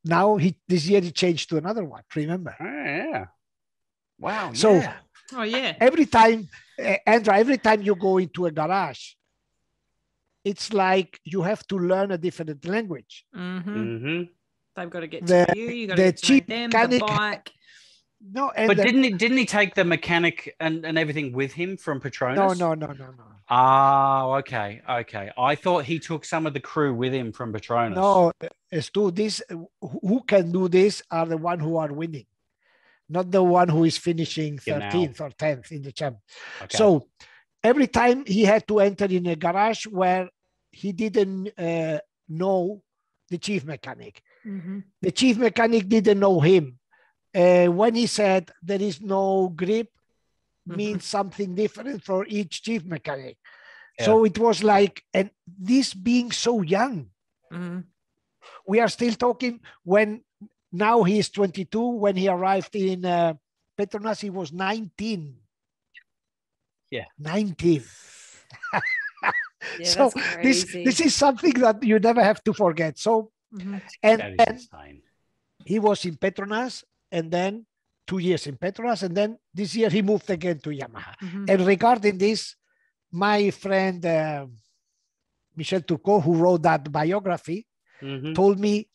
now this year he changed to another one. Remember? Oh, yeah. Wow. So, every time, Andra, every time you go into a garage, it's like you have to learn a different language. They've got to get to you. You got to get to them. The bike. No, but didn't he take the mechanic and everything with him from Petronas? No. Ah, okay. I thought he took some of the crew with him from Petronas. No, Stu, who can do this are the one who are winning, not the one who is finishing 13th or 10th in the champ. Okay. So every time he had to enter in a garage where he didn't know the chief mechanic. The chief mechanic didn't know him. When he said there is no grip, means something different for each chief mechanic. Yeah. So it was like, and this being so young, we are still talking when now he is 22. When he arrived in Petronas, he was 19. Yeah. 19. So this is something that you never have to forget. So, and he was in Petronas, and then 2 years in Petronas, and then this year he moved again to Yamaha. And regarding this, my friend Michel Turcot, who wrote that biography, told me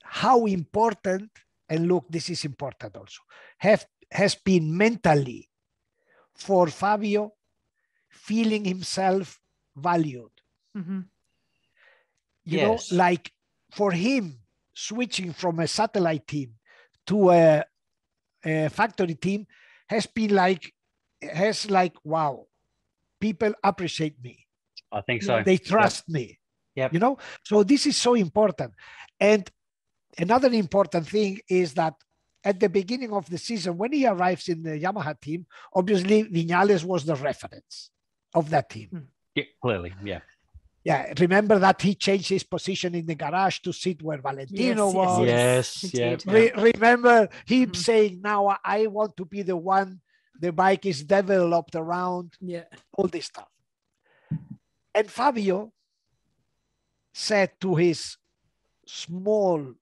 how important, and look, this is important also, has been mentally for Fabio feeling himself valued. You know, like for him, switching from a satellite team to a factory team has been like, wow, people appreciate me. I think so. They trust me. Yep. You know, so this is so important. And another important thing is that at the beginning of the season, when he arrives in the Yamaha team, obviously Viñales was the reference of that team. Yeah, clearly, yeah. Yeah, remember that he changed his position in the garage to sit where Valentino was. Yes. Remember him saying, now I want to be the one the bike is developed around, all this stuff. And Fabio said to his small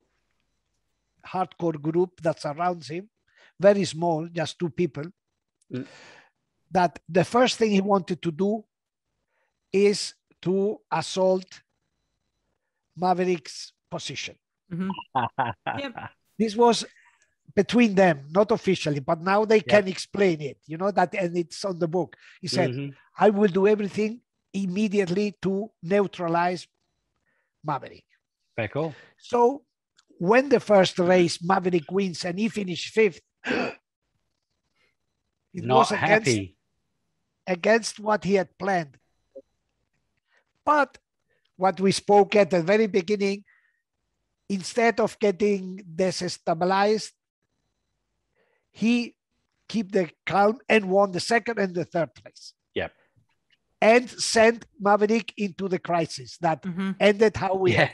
hardcore group that surrounds him, very small, just 2 people, that the first thing he wanted to do is to assault Maverick's position. This was between them, not officially, but now they can explain it, you know, that, and it's on the book. He said, I will do everything immediately to neutralize Maverick. Very cool. So when the first race Maverick wins and he finished 5th, it Not was happy. Against what he had planned. But what we spoke at the very beginning, instead of getting destabilized, he kept the calm and won the 2nd and the 3rd race. Yep. And sent Maverick into the crisis that ended how we had.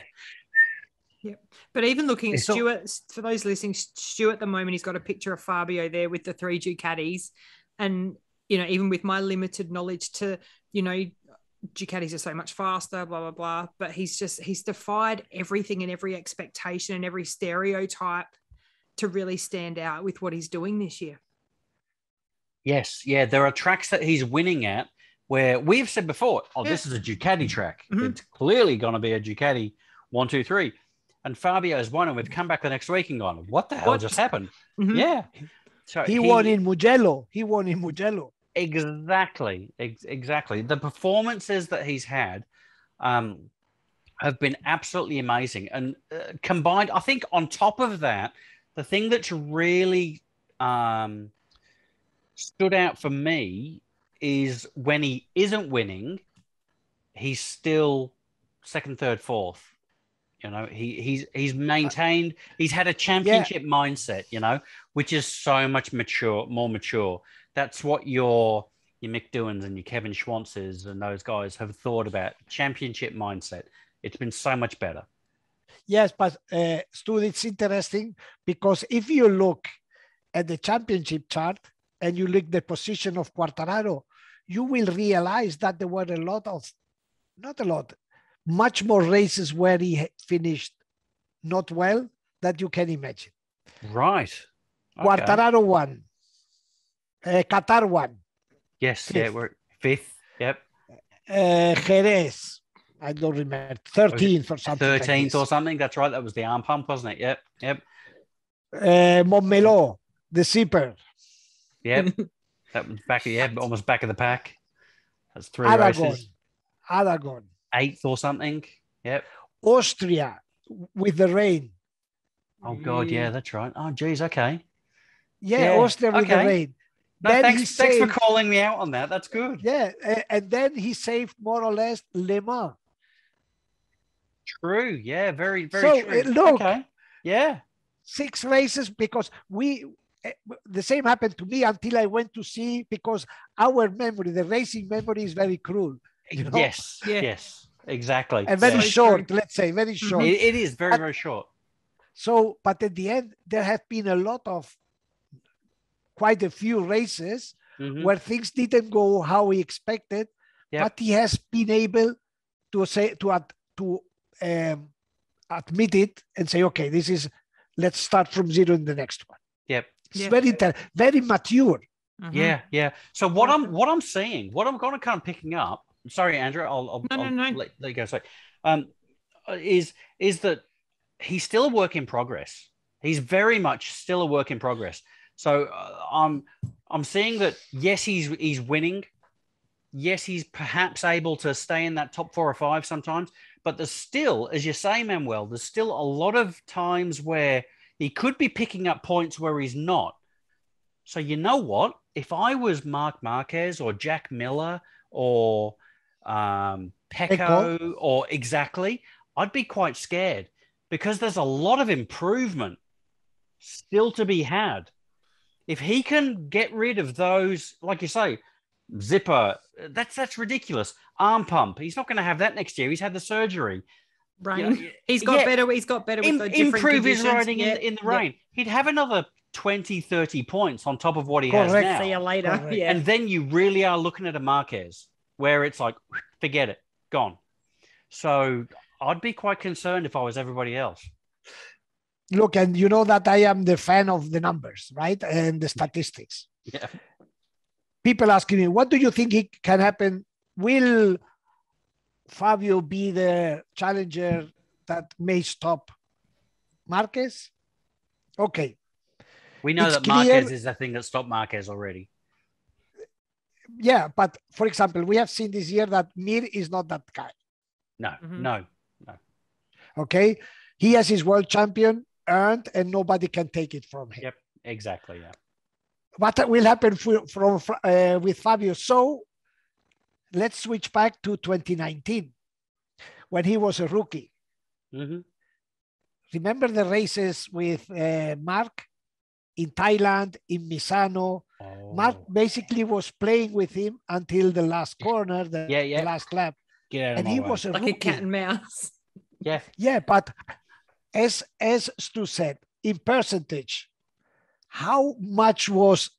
Yep. But even looking at Stuart, for those listening, Stuart at the moment, he's got a picture of Fabio there with the 3 Ducatis. And, you know, even with my limited knowledge to, you know, Ducatis are so much faster, blah, blah, blah. But he's defied everything and every expectation and every stereotype to really stand out with what he's doing this year. Yes. Yeah. There are tracks that he's winning at where we've said before, this is a Ducati track. It's clearly going to be a Ducati 1, 2, 3. And Fabio's won, and we've come back the next week and gone, what the hell just happened? Yeah. So he won in Mugello. Exactly. The performances that he's had have been absolutely amazing. And combined, I think on top of that, the thing that's really stood out for me is when he isn't winning, he's still 2nd, 3rd, 4th. You know, he's maintained. He's had a championship mindset. You know, which is so much more mature. That's what your Mick Doohans and your Kevin Schwantzes and those guys have thought about. Championship mindset. It's been so much better. Yes, but Stu, it's interesting because if you look at the championship chart and you look at the position of Quartararo, you will realize that there were much more races where he finished not well that you can imagine. Right. Okay. Quartararo won. Qatar won. Yes, 5th. We're 5th. Yep. Jerez, I don't remember, 13th or something. 13th or something. That's right. That was the arm pump, wasn't it? Yep. Montmeló, the zipper. Yep. That was almost back of the pack. That's 3 races. Aragon. 8th or something. Yep. Austria with the rain. Oh God, yeah, that's right. Oh geez, okay. Yeah. Austria with the rain. No, thanks for calling me out on that. That's good. Yeah, and then he saved more or less Le Mans. True. Yeah, very, very true. Look, yeah, 6 races because the same happened to me until I went to see, because our memory, the racing memory, is very cruel. You know? Yes, exactly. And very short, let's say, very short. It is very, very short. So, but at the end, there have been quite a few races where things didn't go how we expected, but he has been able to admit it and say, okay, let's start from 0 in the next one. Yep. It's very mature. Yeah. So what I'm seeing, what I'm kind of picking up. Sorry, Andrew. I'll let you go. Sorry. Is that he's still a work in progress. He's very much still a work in progress. So I'm seeing that. Yes, he's winning. Yes, he's perhaps able to stay in that top 4 or 5 sometimes, But there's still, as you say, Manuel, there's still a lot of times where he could be picking up points where he's not. So you know what? If I was Marc Marquez or Jack Miller or Pecco or exactly, I'd be quite scared because there's a lot of improvement still to be had. If he can get rid of those, like you say, zipper, that's ridiculous. Arm pump, he's not going to have that next year. He's had the surgery. Rain. He's got better. He's got better with the different improve conditions. his riding in the rain. He'd have another 20, 30 points on top of what he has now. See you later. Yeah. And then you really are looking at a Marquez where it's like, forget it, gone. So I'd be quite concerned if I was everybody else. Look, and you know that I am the fan of the numbers, right? And the statistics. Yeah. People asking me, what do you think can happen? Will Fabio be the challenger that may stop Marquez? Okay. We know that Marquez is the thing that stopped Marquez already. Yeah, but for example, we have seen this year that Mir is not that guy. No. Okay. He has his world champion earned and nobody can take it from him. Yep, exactly. Yeah. What will happen with Fabio? So let's switch back to 2019 when he was a rookie. Mm-hmm. Remember the races with Marc in Thailand, in Misano? Oh. Marc basically was playing with him until the last corner, the last lap. And he was a like rookie. a cat and mouse. Yeah. Yeah, but as Stu said, in percentage, how much was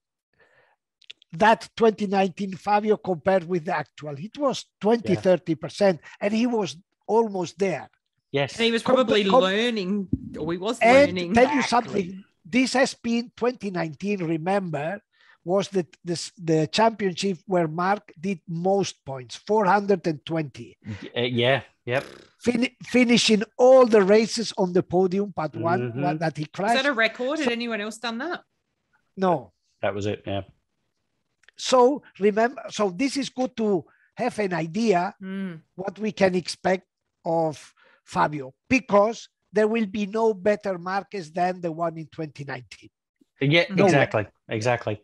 that 2019 Fabio compared with the actual? It was 30%, and he was almost there. Yes. And he was probably learning, or he was learning. And tell you something, this has been 2019, remember, was the championship where Marc did most points, 420. Yeah, yep. Finishing all the races on the podium, but one that he crashed. Is that a record? Had anyone else done that? No. That was it, yeah. So remember, so this is good to have an idea what we can expect of Fabio, because there will be no better Marquez than the one in 2019. Yeah, exactly.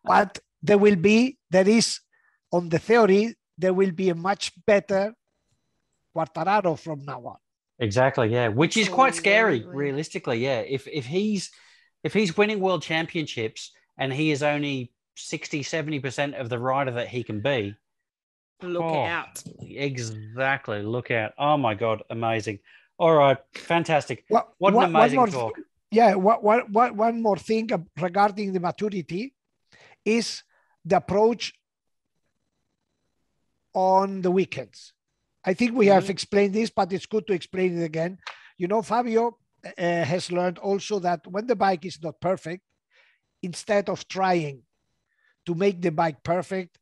But there is, on the theory, there will be a much better Quartararo from now on. Exactly, yeah. Which is quite scary, realistically, yeah. If he's winning world championships and he is only 60, 70% of the rider that he can be. Look out. Exactly. Look out. Oh my God. Amazing. All right. Fantastic. What an amazing talk. One more thing regarding the maturity is the approach on the weekends. I think we have explained this, but it's good to explain it again. You know, Fabio has learned also that when the bike is not perfect, instead of trying to make the bike perfect,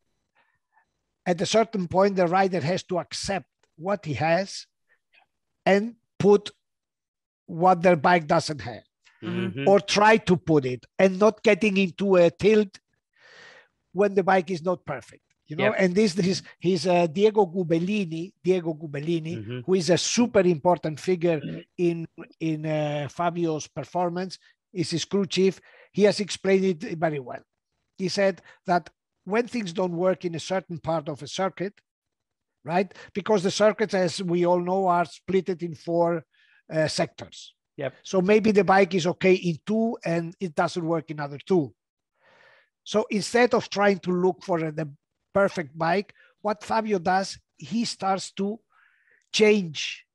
at a certain point, the rider has to accept what he has and put what their bike doesn't have, or try to put it, and not getting into a tilt when the bike is not perfect. You know, and this is Diego Gubellini, who is a super important figure in Fabio's performance, is his crew chief. He has explained it very well. He said that when things don't work in a certain part of a circuit, right? Because the circuits, as we all know, are split in 4 sectors. Yep. So maybe the bike is okay in 2 and it doesn't work in other 2. So instead of trying to look for the perfect bike, what Fabio does, he starts to change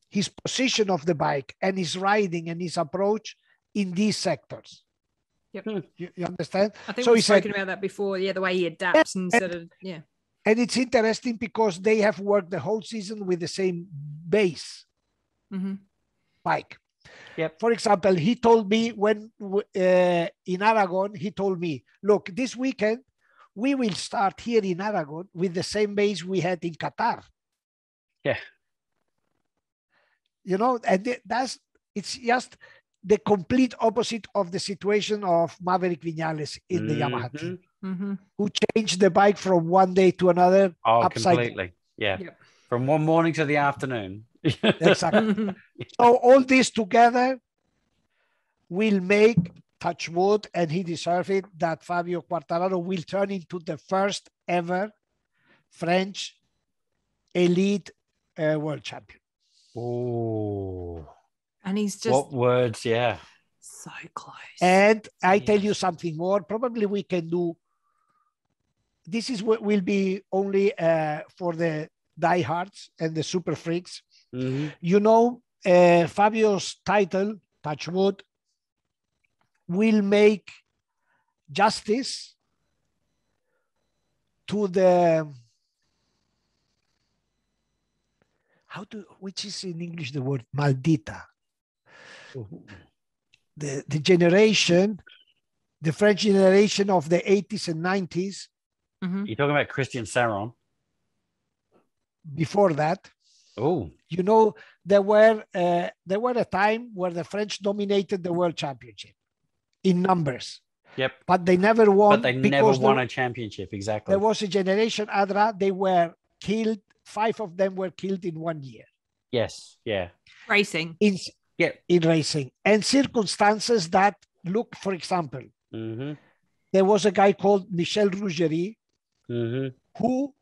his position of the bike and his riding and his approach in these sectors. Yep. You understand? I think we've spoken about that before. Yeah, the way he adapts instead of, And it's interesting because they have worked the whole season with the same base bike. Yep. For example, he told me when in Aragon, he told me, look, this weekend, we will start here in Aragon with the same base we had in Qatar. Yeah. You know, and it's just the complete opposite of the situation of Maverick Viñales in the Yamaha team, who changed the bike from one day to another. Oh, completely. Yeah. Yep. From one morning to the afternoon. Exactly. So all this together will make, touch wood, and he deserves it, that Fabio Quartararo will turn into the first ever French elite world champion. Oh. And he's just... What words, yeah. So close. And I tell you something more. Probably we can do... This is what will be only for the diehards and the super freaks. Mm-hmm. You know, Fabio's title, touch wood, will make justice to the... which is in English the word maldita? The generation, the French generation of the 80s and 90s. Mm-hmm. You're talking about Christian Saron. Before that, oh, you know, there were a time where the French dominated the world championship in numbers. Yep. But they never won. But they never won a championship. Exactly. There was a generation, Adra, they were killed. 5 of them were killed in 1 year. Yes. Yeah. Racing. In racing. And circumstances that, look, for example, mm-hmm. there was a guy called Michel Rougerie mm-hmm. who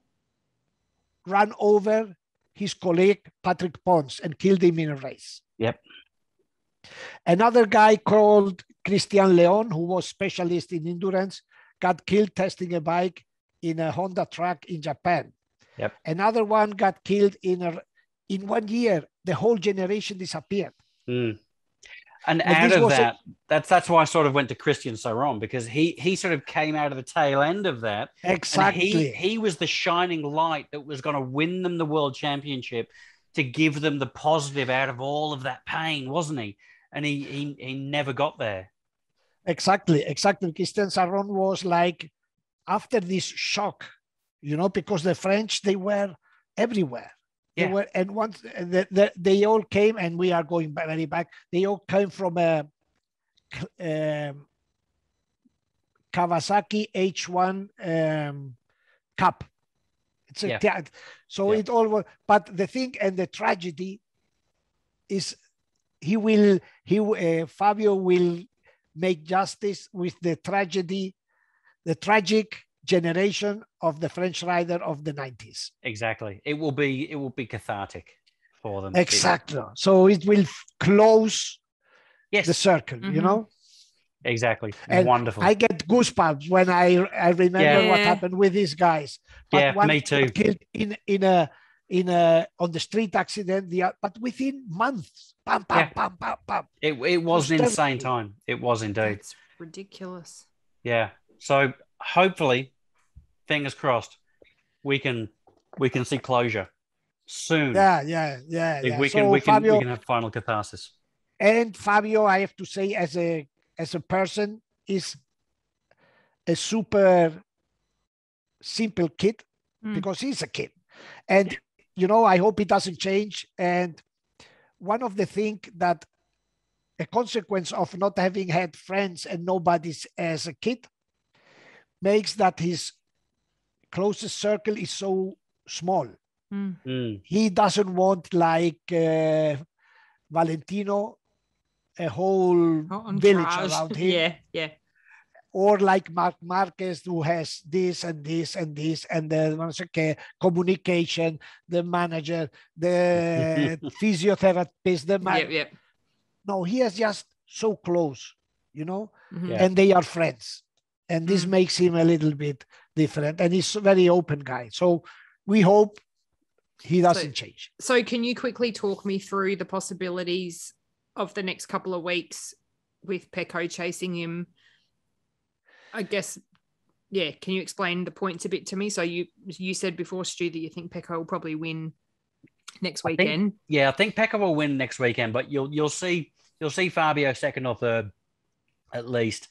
ran over his colleague, Patrick Pons, and killed him in a race. Yep. Another guy called Christian Leon, who was specialist in endurance, got killed testing a bike in a Honda track in Japan. Yep. Another one got killed in 1 year. The whole generation disappeared. Mm. And out of that, that's why I sort of went to Christian Saron, because he sort of came out of the tail end of that. Exactly. And he was the shining light that was going to win them the world championship, to give them the positive out of all of that pain, wasn't he? And he never got there. Exactly. Christian Saron was like, after this shock, you know, because the French, they were everywhere. Yeah. They were, and once they all came, and we are going very back. They all came from a Kawasaki H1 Cup. It's a so it all was. But the thing and the tragedy is, Fabio will make justice with the tragedy, the tragic generation of the French rider of the 90s. Exactly. It will be cathartic for them. Exactly. So it will close the circle, mm-hmm. you know? Exactly. And wonderful. I get goosebumps when I remember what happened with these guys. But me too. Killed in a on the street accident, but within months. Pam, pam, pam, pam, pam. It was an insane time. It was indeed. It's ridiculous. Yeah. So hopefully, fingers crossed, we can see closure soon. Yeah. We can have final catharsis. And Fabio, I have to say, as a person, is a super simple kid, because he's a kid. And, you know, I hope it doesn't change. And one of the things that a consequence of not having had friends and nobodies as a kid makes that his closest circle is so small. He doesn't want, like Valentino, a whole village around him. Yeah. Or like Mark Marquez, who has this and this and this, and the communication, the manager, the physiotherapist, the man. Yep. No, he is just so close, you know, Mm-hmm. and they are friends. And this makes him a little bit different. And he's a very open guy. So we hope he doesn't change. So can you quickly talk me through the possibilities of the next couple of weeks with Pecco chasing him? I guess, can you explain the points a bit to me? So you said before, Stu, that you think Pecco will probably win next weekend. I think Pecco will win next weekend, but you'll see Fabio second or third at least.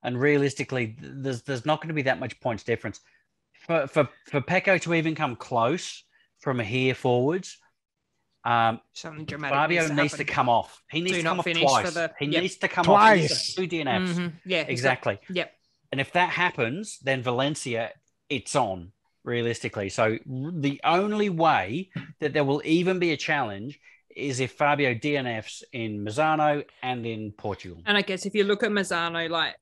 And realistically, there's not going to be that much points difference. For Pecco to even come close from here forwards, something dramatic. Fabio needs to come off. He needs to come off twice. He needs to come off. He needs 2 DNFs. Mm-hmm. Yeah, exactly. Yep. And if that happens, then Valencia, it's on. realistically. So the only way that there will even be a challenge is if Fabio DNFs in Misano and in Portugal. And I guess if you look at Misano, like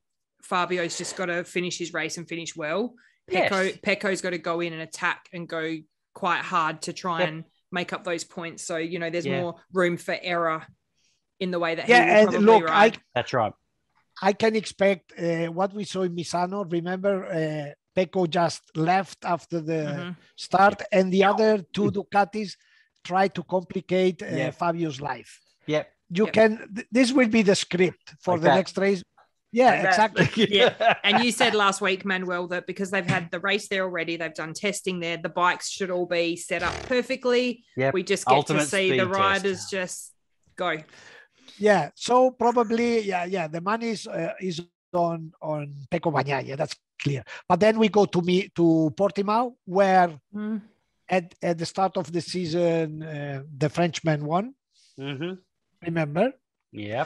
Fabio's just got to finish his race and finish well. Pecco's got to go in and attack and go quite hard to try and make up those points. So, you know, there's more room for error in the way that he will probably ride. That's right. I can expect what we saw in Misano. Remember, Pecco just left after the start, and the other two Ducatis tried to complicate Fabio's life. You can. This will be the script for the next race. Yeah, exactly. Yeah. And you said last week, Manuel, that because they've had the race there already, they've done testing there, the bikes should all be set up perfectly. We just get to see the riders just go. Yeah. So probably, the money is on Pecco Bagnaia. That's clear. But then we go to Portimao, where at the start of the season, the Frenchman won. Remember? Yeah.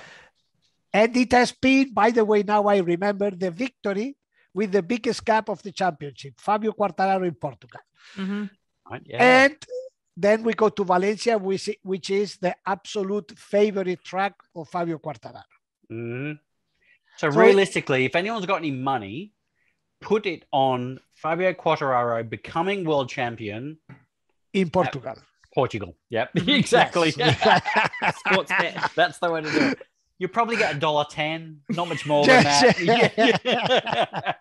And it has been, by the way, now I remember the victory with the biggest gap of the championship, Fabio Quartararo in Portugal. And then we go to Valencia, which is the absolute favorite track of Fabio Quartararo. So realistically, if anyone's got any money, put it on Fabio Quartararo becoming world champion in Portugal. Portugal. Yep, exactly. Sports bet. That's the way to do it. You probably get $1.10, not much more than that.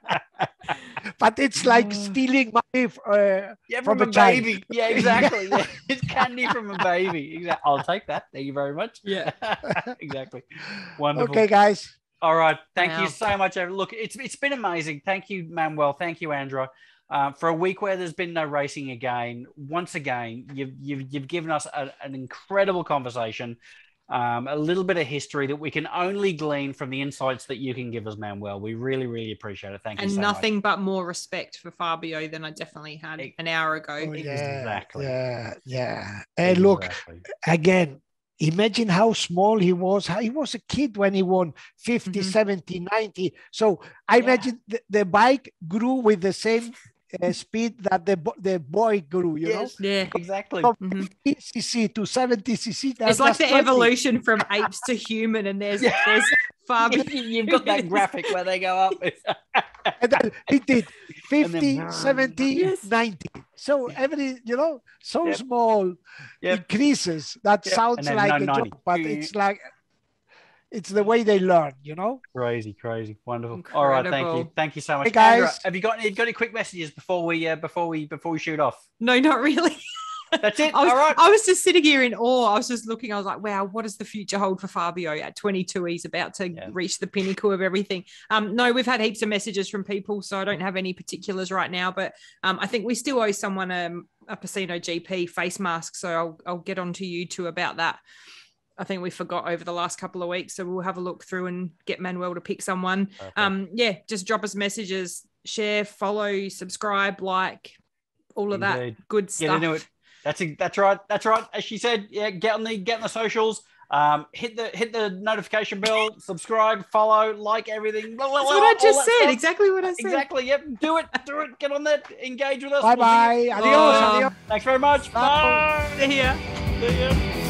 But it's like stealing money from a baby. Yeah, exactly. Yeah. It's candy from a baby. Exactly. I'll take that. Thank you very much. Yeah, exactly. Wonderful. Okay, guys. All right. Thank you so much. Look, it's been amazing. Thank you, Manuel. Thank you, Andra. For a week where there's been no racing again, once again, you've given us an incredible conversation. A little bit of history that we can only glean from the insights that you can give us, Manuel. We really, really appreciate it. Thank you so much. And nothing but more respect for Fabio than I definitely had an hour ago. Exactly. Yeah. And look, again, imagine how small he was. He was a kid when he won 50, 70, 90. So I imagine the bike grew with the same speed that the boy grew, you know? Yeah, exactly. From 50cc to 70cc. It's like the evolution from apes to human, and there's Fabio. You've got that graphic where they go up. And then he did 50, 70, 90. So every, small increases. That sounds like a joke, but it's like, it's the way they learn, Crazy, wonderful. Incredible. All right, thank you so much, hey guys. Andra, have you got any quick messages before we shoot off? No, not really. That's it. All right. I was just sitting here in awe. I was just looking. I was like, wow, what does the future hold for Fabio at 22? He's about to reach the pinnacle of everything. No, we've had heaps of messages from people, so I don't have any particulars right now. But I think we still owe someone a Pecino GP face mask. So I'll get on to you two about that. I think we forgot over the last couple of weeks. So we'll have a look through and get Manuel to pick someone. Just drop us messages, share, follow, subscribe, like, all of that good stuff. Get into it. That's right. As she said, get on the socials. Hit the notification bell, subscribe, follow, like everything. That's what I just said. Exactly what I said. Exactly. Yep. Do it. Get on that. Engage with us. Bye. Adios. Thanks very much. Bye. See ya.